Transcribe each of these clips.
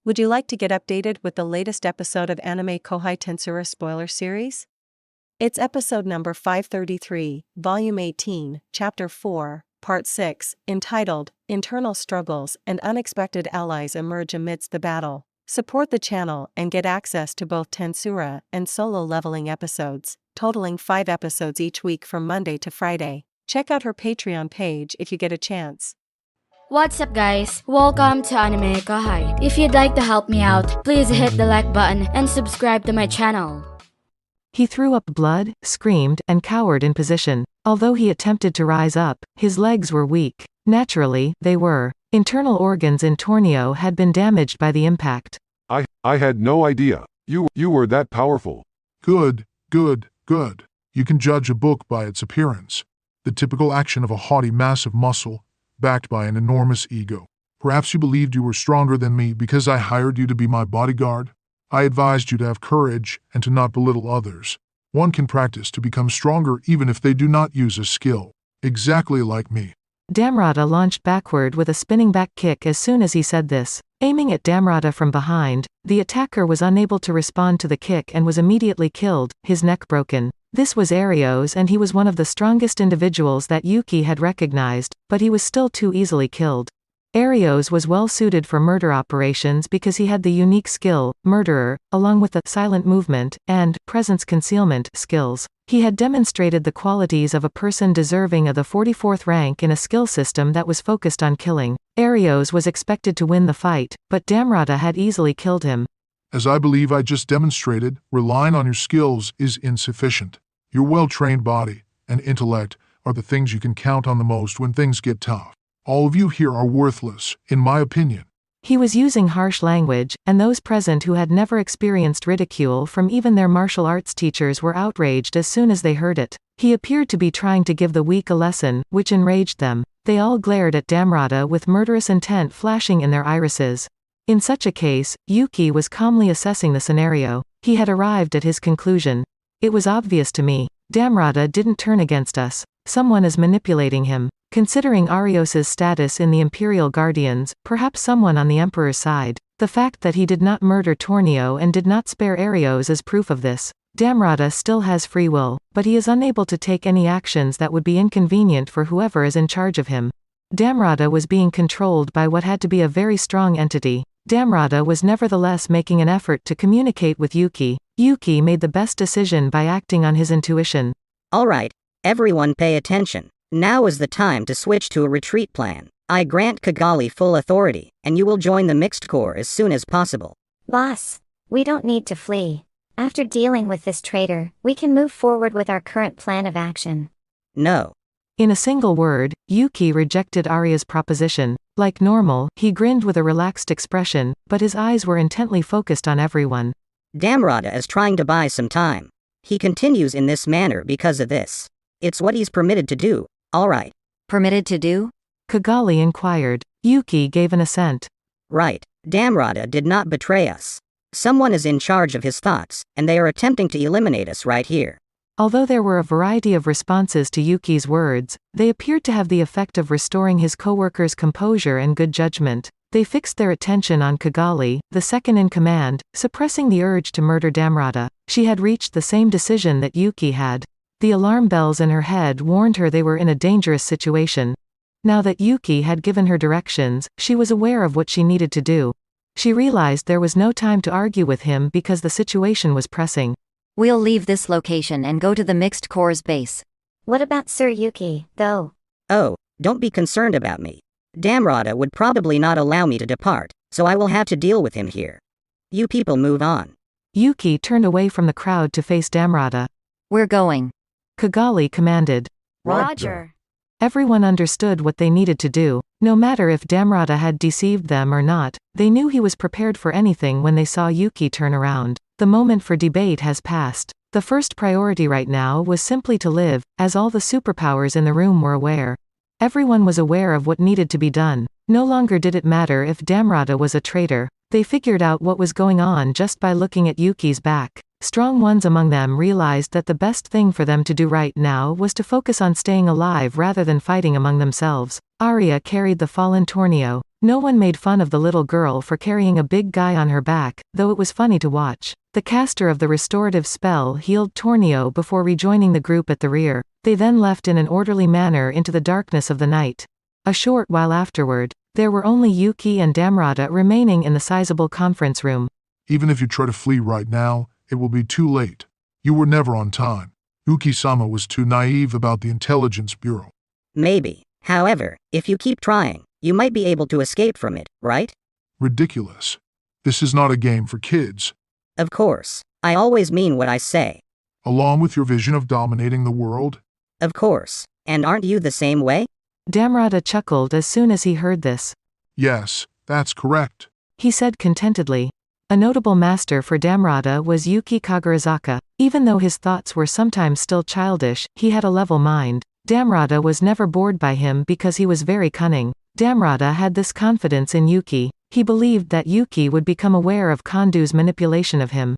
Would you like to get updated with the latest episode of AnimeKouhai Tensura spoiler series? It's episode number 533, volume 18, chapter 4, part 6, entitled, Internal Struggles and Unexpected Allies Emerge Amidst the Battle. Support the channel and get access to both Tensura and solo leveling episodes, totaling 5 episodes each week from Monday to Friday. Check out her Patreon page if you get a chance. What's up guys, welcome to AnimeKouhai. If you'd like to help me out, please hit the like button and subscribe to my channel. He threw up blood, screamed, and cowered in position. Although he attempted to rise up, his legs were weak. Naturally, they were. Internal organs in Tornio had been damaged by the impact. I had no idea. You were that powerful. Good. You can judge a book by its appearance. The typical action of a haughty mass of muscle, backed by an enormous ego. Perhaps you believed you were stronger than me because I hired you to be my bodyguard. I advised you to have courage and to not belittle others. One can practice to become stronger even if they do not use a skill. Exactly like me. Damarada launched backward with a spinning back kick as soon as he said this. Aiming at Damarada from behind, the attacker was unable to respond to the kick and was immediately killed, his neck broken. This was Arios, and he was one of the strongest individuals that Yuuki had recognized, but he was still too easily killed. Arios was well suited for murder operations because he had the unique skill, Murderer, along with the silent movement and presence concealment skills. He had demonstrated the qualities of a person deserving of the 44th rank in a skill system that was focused on killing. Arios was expected to win the fight, but Damarada had easily killed him. As I believe I just demonstrated, relying on your skills is insufficient. Your well-trained body and intellect are the things you can count on the most when things get tough. All of you here are worthless, in my opinion. He was using harsh language, and those present who had never experienced ridicule from even their martial arts teachers were outraged as soon as they heard it. He appeared to be trying to give the weak a lesson, which enraged them. They all glared at Damarada with murderous intent flashing in their irises. In such a case, Yuuki was calmly assessing the scenario. He had arrived at his conclusion. It was obvious to me. Damarada didn't turn against us. Someone is manipulating him. Considering Arios's status in the Imperial Guardians, perhaps someone on the Emperor's side. The fact that he did not murder Tornio and did not spare Arios is proof of this. Damarada still has free will, but he is unable to take any actions that would be inconvenient for whoever is in charge of him. Damarada was being controlled by what had to be a very strong entity. Damarada was nevertheless making an effort to communicate with Yuuki. Yuuki made the best decision by acting on his intuition. Alright, everyone pay attention. Now is the time to switch to a retreat plan. I grant Kigali full authority, and you will join the mixed corps as soon as possible. Boss, we don't need to flee. After dealing with this traitor, we can move forward with our current plan of action. No. In a single word, Yuuki rejected Arya's proposition. Like normal, he grinned with a relaxed expression, but his eyes were intently focused on everyone. Damarada is trying to buy some time. He continues in this manner because of this. It's what he's permitted to do. Alright. Permitted to do? Kigali inquired. Yuuki gave an assent. Right. Damarada did not betray us. Someone is in charge of his thoughts, and they are attempting to eliminate us right here. Although there were a variety of responses to Yuuki's words, they appeared to have the effect of restoring his co-workers' composure and good judgment. They fixed their attention on Kigali, the second in command, suppressing the urge to murder Damarada. She had reached the same decision that Yuuki had. The alarm bells in her head warned her they were in a dangerous situation. Now that Yuuki had given her directions, she was aware of what she needed to do. She realized there was no time to argue with him because the situation was pressing. We'll leave this location and go to the mixed corps base. What about Sir Yuuki, though? Oh, don't be concerned about me. Damarada would probably not allow me to depart, so I will have to deal with him here. You people move on. Yuuki turned away from the crowd to face Damarada. We're going. Kigali commanded. Roger. Everyone understood what they needed to do. No matter if Damarada had deceived them or not, they knew he was prepared for anything when they saw Yuuki turn around. The moment for debate has passed. The first priority right now was simply to live, as all the superpowers in the room were aware. Everyone was aware of what needed to be done. No longer did it matter if Damarada was a traitor. They figured out what was going on just by looking at Yuuki's back. strong ones among them realized that the best thing for them to do right now was to focus on staying alive rather than fighting among themselves. Arya carried the fallen Tornio. No one made fun of the little girl for carrying a big guy on her back, though it was funny to watch. The caster of the restorative spell healed Tornio before rejoining the group at the rear. They then left in an orderly manner into the darkness of the night. A short while afterward, there were only Yuuki and Damarada remaining in the sizable conference room. Even if you try to flee right now, it will be too late. You were never on time. Yuuki-sama was too naive about the Intelligence Bureau. Maybe. However, if you keep trying, you might be able to escape from it, right? Ridiculous. This is not a game for kids. Of course. I always mean what I say. Along with your vision of dominating the world? Of course. And aren't you the same way? Damarada chuckled as soon as he heard this. Yes, that's correct. He said contentedly. A notable master for Damarada was Yuuki Kagurazaka. Even though his thoughts were sometimes still childish, he had a level mind. Damarada was never bored by him because he was very cunning. Damarada had this confidence in Yuuki. He believed that Yuuki would become aware of Kondou's manipulation of him.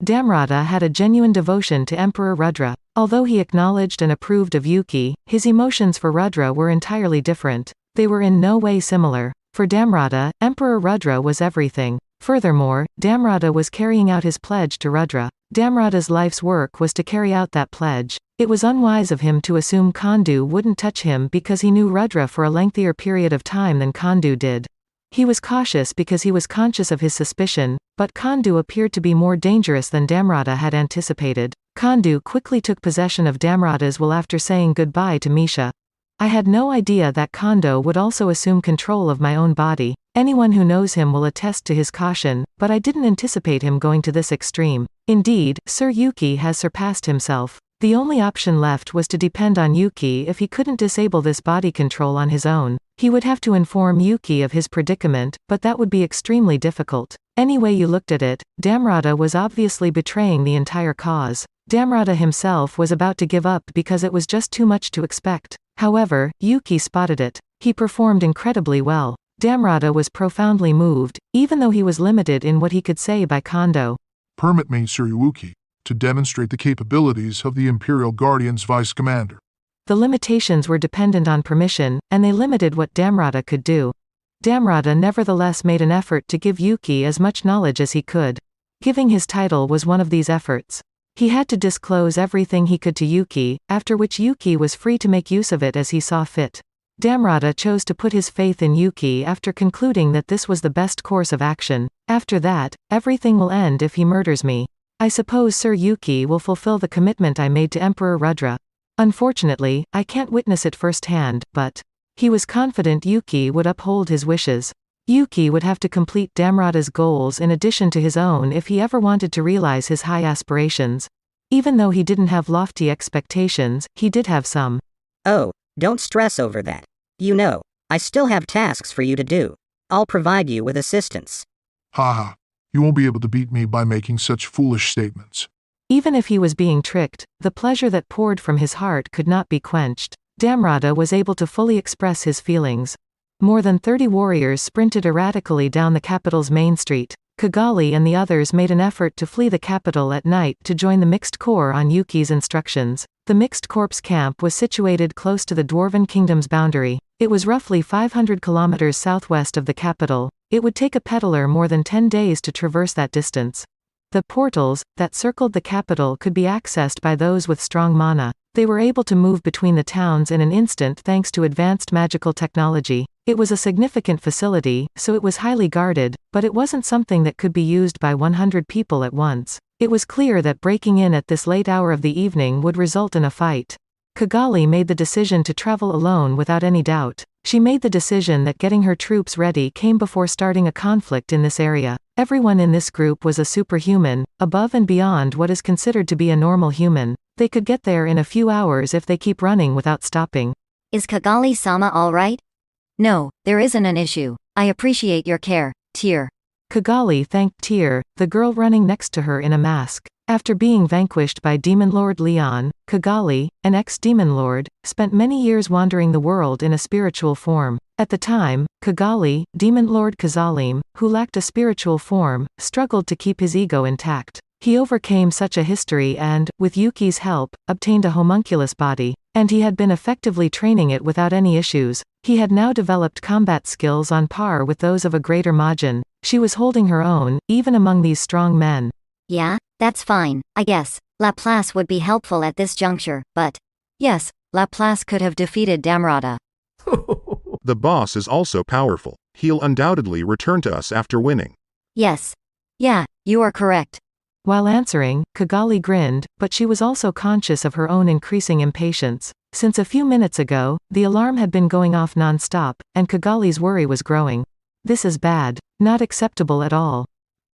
Damarada had a genuine devotion to Emperor Rudra. Although he acknowledged and approved of Yuuki, his emotions for Rudra were entirely different. They were in no way similar. For Damarada, Emperor Rudra was everything. Furthermore, Damarada was carrying out his pledge to Rudra. Damarada's life's work was to carry out that pledge. It was unwise of him to assume Kondou wouldn't touch him because he knew Rudra for a lengthier period of time than Kondou did. He was cautious because he was conscious of his suspicion, but Kondou appeared to be more dangerous than Damarada had anticipated. Kondou quickly took possession of Damarada's will after saying goodbye to Misha. I had no idea that Kondou would also assume control of my own body. Anyone who knows him will attest to his caution, but I didn't anticipate him going to this extreme. Indeed, Sir Yuuki has surpassed himself. The only option left was to depend on Yuuki if he couldn't disable this body control on his own. He would have to inform Yuuki of his predicament, but that would be extremely difficult. Any way you looked at it, Damarada was obviously betraying the entire cause. Damarada himself was about to give up because it was just too much to expect. However, Yuuki spotted it. He performed incredibly well. Damarada was profoundly moved, even though he was limited in what he could say by Kondou. Permit me, Sir Yuuki, to demonstrate the capabilities of the Imperial Guardian's Vice Commander. The limitations were dependent on permission, and they limited what Damarada could do. Damarada nevertheless made an effort to give Yuuki as much knowledge as he could. Giving his title was one of these efforts. He had to disclose everything he could to Yuuki, after which Yuuki was free to make use of it as he saw fit. Damarada chose to put his faith in Yuuki after concluding that this was the best course of action. After that, everything will end if he murders me. I suppose Sir Yuuki will fulfill the commitment I made to Emperor Rudra. Unfortunately, I can't witness it firsthand, but he was confident Yuuki would uphold his wishes. Yuuki would have to complete Damarada's goals in addition to his own if he ever wanted to realize his high aspirations. Even though he didn't have lofty expectations, he did have some. Oh, don't stress over that. You know, I still have tasks for you to do. I'll provide you with assistance. Haha, you won't be able to beat me by making such foolish statements. Even if he was being tricked, the pleasure that poured from his heart could not be quenched. Damarada was able to fully express his feelings. More than 30 warriors sprinted erratically down the capital's main street. Kigali and the others made an effort to flee the capital at night to join the Mixed Corps on Yuki's instructions. The Mixed Corps camp was situated close to the Dwarven Kingdom's boundary. It was roughly 500 kilometers southwest of the capital. It would take a peddler more than 10 days to traverse that distance. The portals that circled the capital could be accessed by those with strong mana. They were able to move between the towns in an instant thanks to advanced magical technology. It was a significant facility, so it was highly guarded, but it wasn't something that could be used by 100 people at once. It was clear that breaking in at this late hour of the evening would result in a fight. Kigali made the decision to travel alone without any doubt. She made the decision that getting her troops ready came before starting a conflict in this area. Everyone in this group was a superhuman, above and beyond what is considered to be a normal human. They could get there in a few hours if they keep running without stopping. Is Kigali-sama alright? No, there isn't an issue. I appreciate your care, Tyr. Kigali thanked Tyr, the girl running next to her in a mask. After being vanquished by Demon Lord Leon, Kigali, an ex-demon lord, spent many years wandering the world in a spiritual form. At the time, Kigali, Demon Lord Kazalim, who lacked a spiritual form, struggled to keep his ego intact. He overcame such a history and, with Yuuki's help, obtained a homunculus body, and he had been effectively training it without any issues. He had now developed combat skills on par with those of a greater Majin. She was holding her own, even among these strong men. Yeah, that's fine, I guess. Laplace would be helpful at this juncture, but... Yes, Laplace could have defeated Damarada. The boss is also powerful. He'll undoubtedly return to us after winning. Yes. Yeah, you are correct. While answering, Kigali grinned, but she was also conscious of her own increasing impatience. Since a few minutes ago, the alarm had been going off non-stop, and Kigali's worry was growing. This is bad. Not acceptable at all.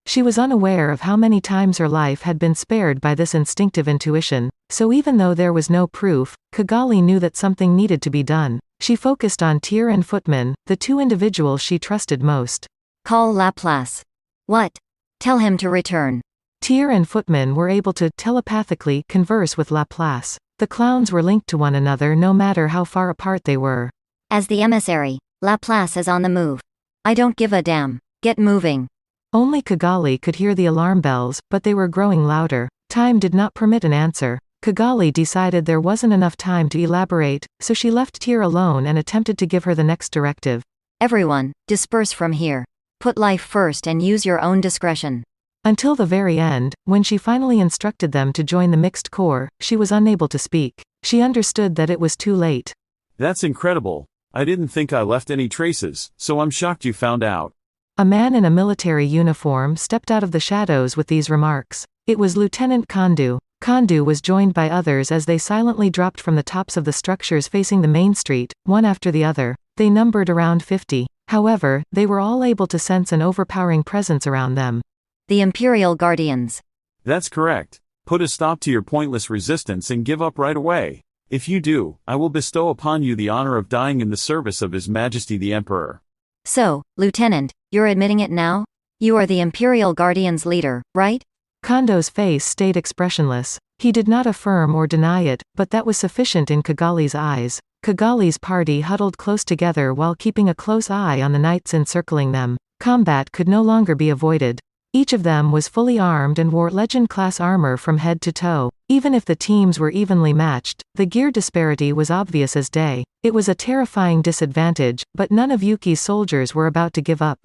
She was unaware of how many times her life had been spared by this instinctive intuition, so even though there was no proof, Kigali knew that something needed to be done. She focused on Tyr and Footman, the two individuals she trusted most. Call Laplace. What? Tell him to return. Tyr and Footman were able to telepathically converse with Laplace. The clowns were linked to one another no matter how far apart they were. As the emissary, Laplace is on the move. I don't give a damn. Get moving. Only Kigali could hear the alarm bells, but they were growing louder. Time did not permit an answer. Kigali decided there wasn't enough time to elaborate, so she left Tyr alone and attempted to give her the next directive. Everyone, disperse from here. Put life first and use your own discretion. Until the very end, when she finally instructed them to join the mixed corps, she was unable to speak. She understood that it was too late. That's incredible. I didn't think I left any traces, so I'm shocked you found out. A man in a military uniform stepped out of the shadows with these remarks. It was Lieutenant Kondou. Kondou was joined by others as they silently dropped from the tops of the structures facing the main street, one after the other. They numbered around 50. However, they were all able to sense an overpowering presence around them. The Imperial Guardians. That's correct. Put a stop to your pointless resistance and give up right away. If you do, I will bestow upon you the honor of dying in the service of His Majesty the Emperor. So, Lieutenant, you're admitting it now? You are the Imperial Guardians leader, right? Kondou's face stayed expressionless. He did not affirm or deny it, but that was sufficient in Kigali's eyes. Kigali's party huddled close together while keeping a close eye on the knights encircling them. Combat could no longer be avoided. Each of them was fully armed and wore legend-class armor from head to toe. Even if the teams were evenly matched, the gear disparity was obvious as day. It was a terrifying disadvantage, but none of Yuuki's soldiers were about to give up.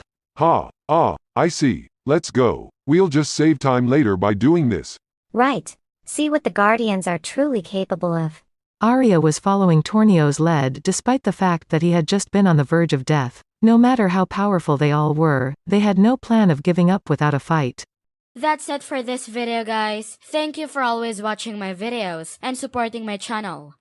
I see. Let's go. We'll just save time later by doing this. Right. See what the Guardians are truly capable of. Arya was following Tornio's lead despite the fact that he had just been on the verge of death. No matter how powerful they all were, they had no plan of giving up without a fight. That's it for this video, guys. Thank you for always watching my videos and supporting my channel.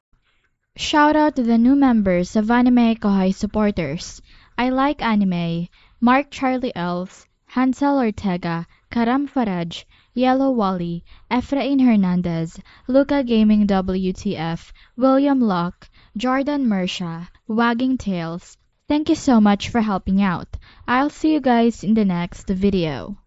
Shout out to the new members of AnimeKouhai supporters. I Like Anime, Mark Charlie Elves, Hansel Ortega, Karam Faraj, Yellow Wally, Efrain Hernandez, Luca Gaming WTF, William Locke, Jordan Mersha, Wagging Tails. Thank you so much for helping out. I'll see you guys in the next video.